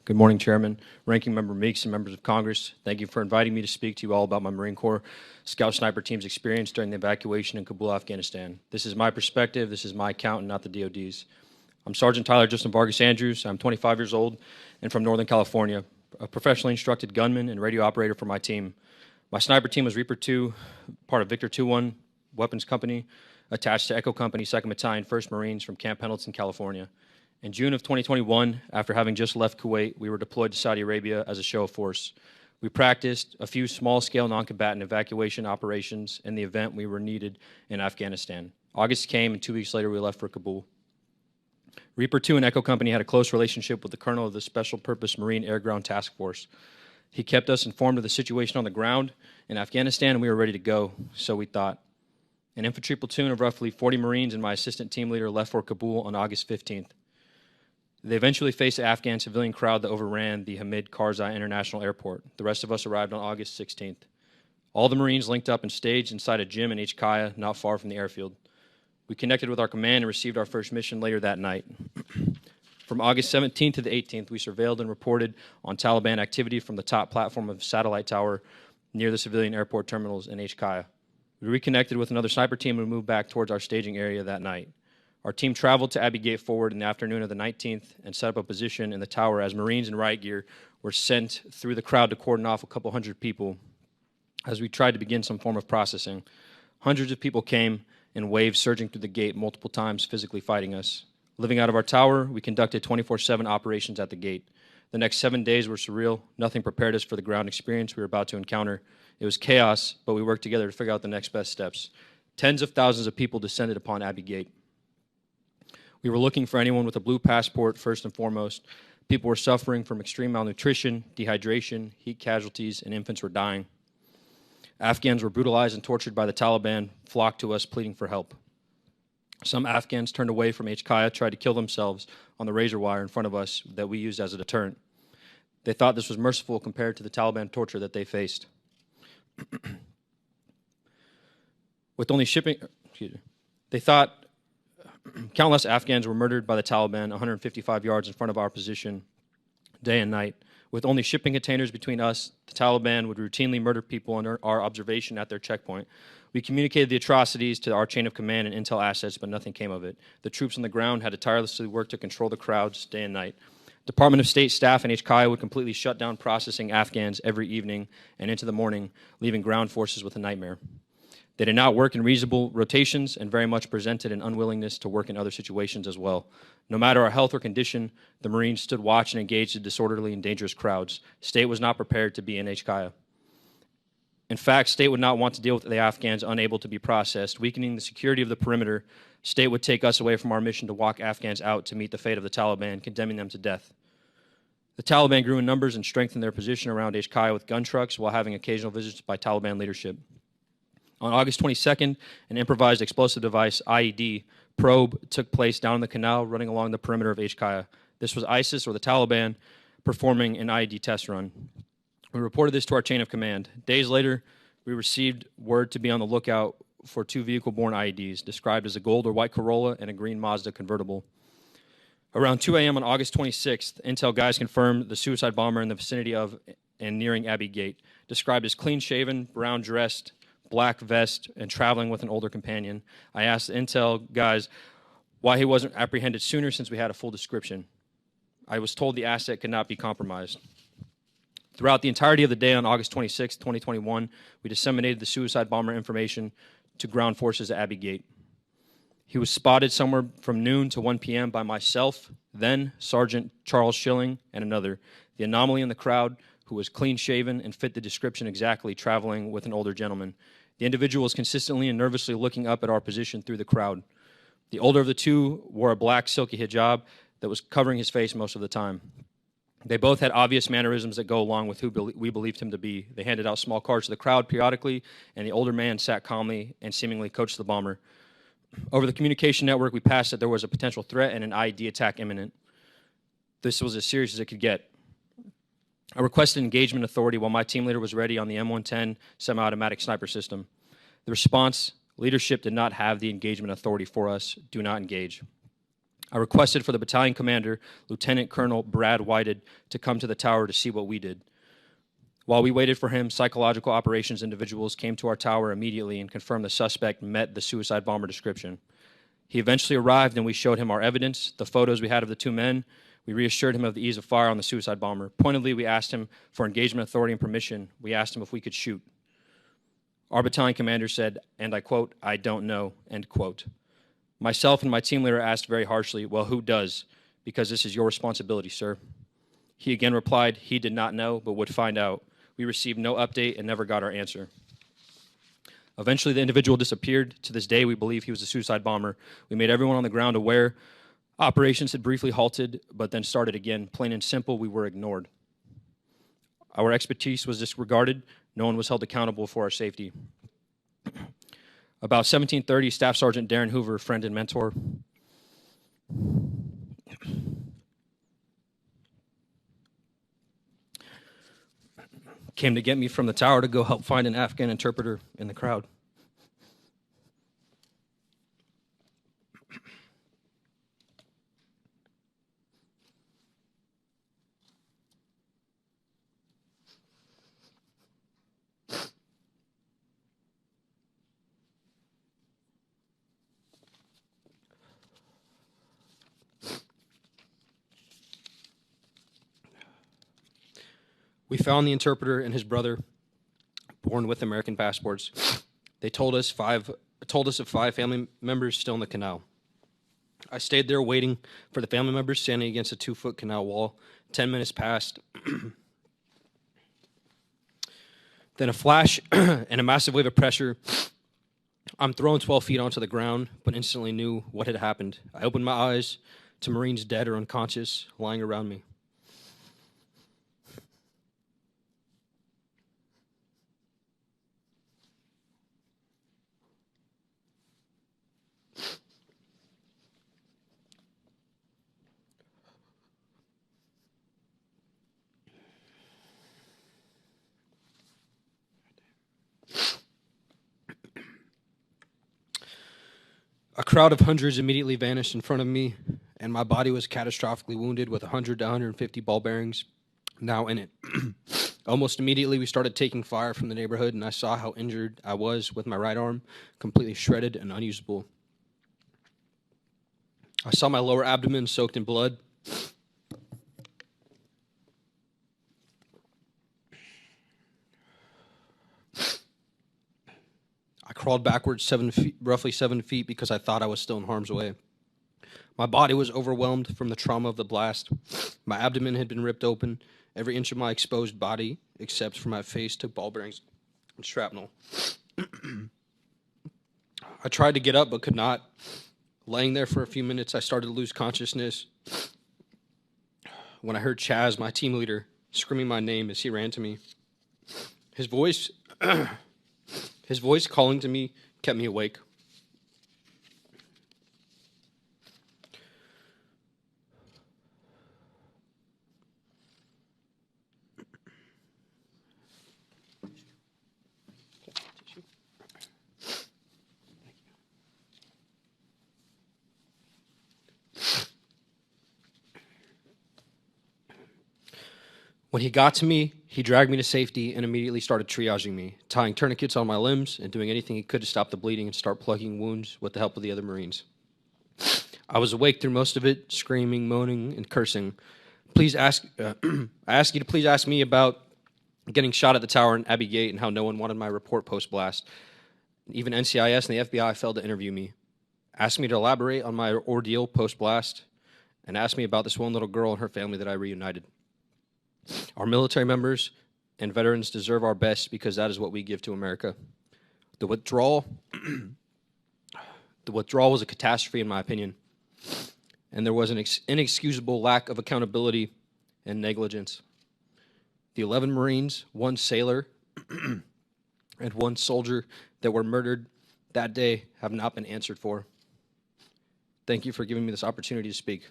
Good morning, Chairman, Ranking Member Meeks, and members of Congress. Thank you for inviting me to speak to you all about my Marine Corps Scout Sniper Team's experience during the evacuation in Kabul, Afghanistan. This is my perspective, this is my account, and not the DoD's. I'm Sergeant Tyler Justin Vargas-Andrews. I'm 25 years old and from Northern California, a professionally instructed gunman and radio operator for my team. My sniper team was Reaper 2, part of Victor 2-1 Weapons Company, attached to Echo Company, 2nd Battalion, 1st Marines from Camp Pendleton, California. In June of 2021, after having just left Kuwait, we were deployed to Saudi Arabia as a show of force. We practiced a few small-scale non-combatant evacuation operations in the event we were needed in Afghanistan. August came, and 2 weeks later, we left for Kabul. Reaper 2 and Echo Company had a close relationship with the colonel of the Special Purpose Marine Air Ground Task Force. He kept us informed of the situation on the ground in Afghanistan, and we were ready to go, so we thought. An infantry platoon of roughly 40 Marines and my assistant team leader left for Kabul on August 15th. They eventually faced the Afghan civilian crowd that overran the Hamid Karzai International Airport. The rest of us arrived on August 16th. All the Marines linked up and staged inside a gym in Kaya, not far from the airfield. We connected with our command and received our first mission later that night. From August 17th to the 18th, we surveilled and reported on Taliban activity from the top platform of Satellite Tower near the civilian airport terminals in Kaya. We reconnected with another sniper team and moved back towards our staging area that night. Our team traveled to Abbey Gate Forward in the afternoon of the 19th and set up a position in the tower as Marines in riot gear were sent through the crowd to cordon off a couple hundred people as we tried to begin some form of processing. Hundreds of people came in waves surging through the gate multiple times, physically fighting us. Living out of our tower, we conducted 24/7 operations at the gate. The next 7 days were surreal. Nothing prepared us for the ground experience we were about to encounter. It was chaos, but we worked together to figure out the next best steps. Tens of thousands of people descended upon Abbey Gate. We were looking for anyone with a blue passport first and foremost. People were suffering from extreme malnutrition, dehydration, heat casualties, and infants were dying. Afghans were brutalized and tortured by the Taliban, flocked to us pleading for help. Some Afghans turned away from Kaya, tried to kill themselves on the razor wire in front of us that we used as a deterrent. They thought this was merciful compared to the Taliban torture that they faced. With only shipping, they thought countless Afghans were murdered by the Taliban 155 yards in front of our position day and night. With only shipping containers between us, the Taliban would routinely murder people under our observation at their checkpoint. We communicated the atrocities to our chain of command and intel assets, but nothing came of it. The troops on the ground had to tirelessly work to control the crowds day and night. Department of State staff in Kaya would completely shut down processing Afghans every evening and into the morning, leaving ground forces with a nightmare. They did not work in reasonable rotations and very much presented an unwillingness to work in other situations as well. No matter our health or condition, the Marines stood watch and engaged in disorderly and dangerous crowds. State was not prepared to be in Kaya. In fact, State would not want to deal with the Afghans unable to be processed. Weakening the security of the perimeter, State would take us away from our mission to walk Afghans out to meet the fate of the Taliban, condemning them to death. The Taliban grew in numbers and strengthened their position around Kaya with gun trucks while having occasional visits by Taliban leadership. On August 22nd, an improvised explosive device, IED, probe took place down in the canal running along the perimeter of Kaya. This was ISIS, or the Taliban, performing an IED test run. We reported this to our chain of command. Days later, we received word to be on the lookout for 2 vehicle-borne IEDs, described as a gold or white Corolla and a green Mazda convertible. Around 2 a.m. on August 26th, intel guys confirmed the suicide bomber in the vicinity of and nearing Abbey Gate, described as clean-shaven, brown-dressed, black vest, and traveling with an older companion. I asked the intel guys why he wasn't apprehended sooner since we had a full description. I was told the asset could not be compromised. Throughout the entirety of the day on August 26, 2021, we disseminated the suicide bomber information to ground forces at Abbey Gate. He was spotted somewhere from noon to 1 p.m. by myself, then Sergeant Charles Schilling, and another. The anomaly in the crowd, who was clean-shaven and fit the description exactly, traveling with an older gentleman. The individual was consistently and nervously looking up at our position through the crowd. The older of the two wore a black silky hijab that was covering his face most of the time. They both had obvious mannerisms that go along with who we believed him to be. They handed out small cards to the crowd periodically, and the older man sat calmly and seemingly coached the bomber. Over the communication network, we passed that there was a potential threat and an IED attack imminent. This was as serious as it could get. I requested engagement authority while my team leader was ready on the M110 semi-automatic sniper system. The response, leadership did not have the engagement authority for us. Do not engage. I requested for the battalion commander, Lieutenant Colonel Brad Whited, to come to the tower to see what we did. While we waited for him, psychological operations individuals came to our tower immediately and confirmed the suspect met the suicide bomber description. He eventually arrived and we showed him our evidence, the photos we had of the two men. We reassured him of the ease of fire on the suicide bomber. Pointedly, we asked him for engagement authority and permission. We asked him if we could shoot. Our battalion commander said, and I quote, "I don't know," end quote. Myself and my team leader asked very harshly, "Well, who does? Because this is your responsibility, sir." He again replied he did not know, but would find out. We received no update and never got our answer. Eventually, the individual disappeared. To this day, we believe he was a suicide bomber. We made everyone on the ground aware. Operations had briefly halted, but then started again. Plain and simple, we were ignored. Our expertise was disregarded. No one was held accountable for our safety. About 1730, Staff Sergeant Darren Hoover, friend and mentor, came to get me from the tower to go help find an Afghan interpreter in the crowd. We found the interpreter and his brother, born with American passports. They told us of 5 family members still in the canal. I stayed there waiting for the family members, standing against a 2-foot canal wall. 10 minutes passed. Then a flash and a massive wave of pressure. I'm thrown 12 feet onto the ground, but instantly knew what had happened. I opened my eyes to Marines dead or unconscious, lying around me. A crowd of hundreds immediately vanished in front of me, and my body was catastrophically wounded with 100 to 150 ball bearings now in it. Almost immediately, we started taking fire from the neighborhood, and I saw how injured I was with my right arm, completely shredded and unusable. I saw my lower abdomen soaked in blood. I crawled backwards roughly 7 feet because I thought I was still in harm's way. My body was overwhelmed from the trauma of the blast. My abdomen had been ripped open. Every inch of my exposed body, except for my face, took ball bearings and shrapnel. I tried to get up, but could not. Laying there for a few minutes, I started to lose consciousness when I heard Chaz, my team leader, screaming my name as he ran to me. His voice calling to me kept me awake. When he got to me, he dragged me to safety and immediately started triaging me, tying tourniquets on my limbs and doing anything he could to stop the bleeding and start plugging wounds with the help of the other Marines. I was awake through most of it, screaming, moaning, and cursing. I ask you to please ask me about getting shot at the tower in Abbey Gate and how no one wanted my report post-blast. Even NCIS and the FBI failed to interview me. Ask me to elaborate on my ordeal post-blast, and ask me about this one little girl and her family that I reunited. Our military members and veterans deserve our best because that is what we give to America. The withdrawal was a catastrophe, in my opinion, and there was an inexcusable lack of accountability and negligence. The 11 Marines, 1 sailor, and 1 soldier that were murdered that day have not been answered for. Thank you for giving me this opportunity to speak.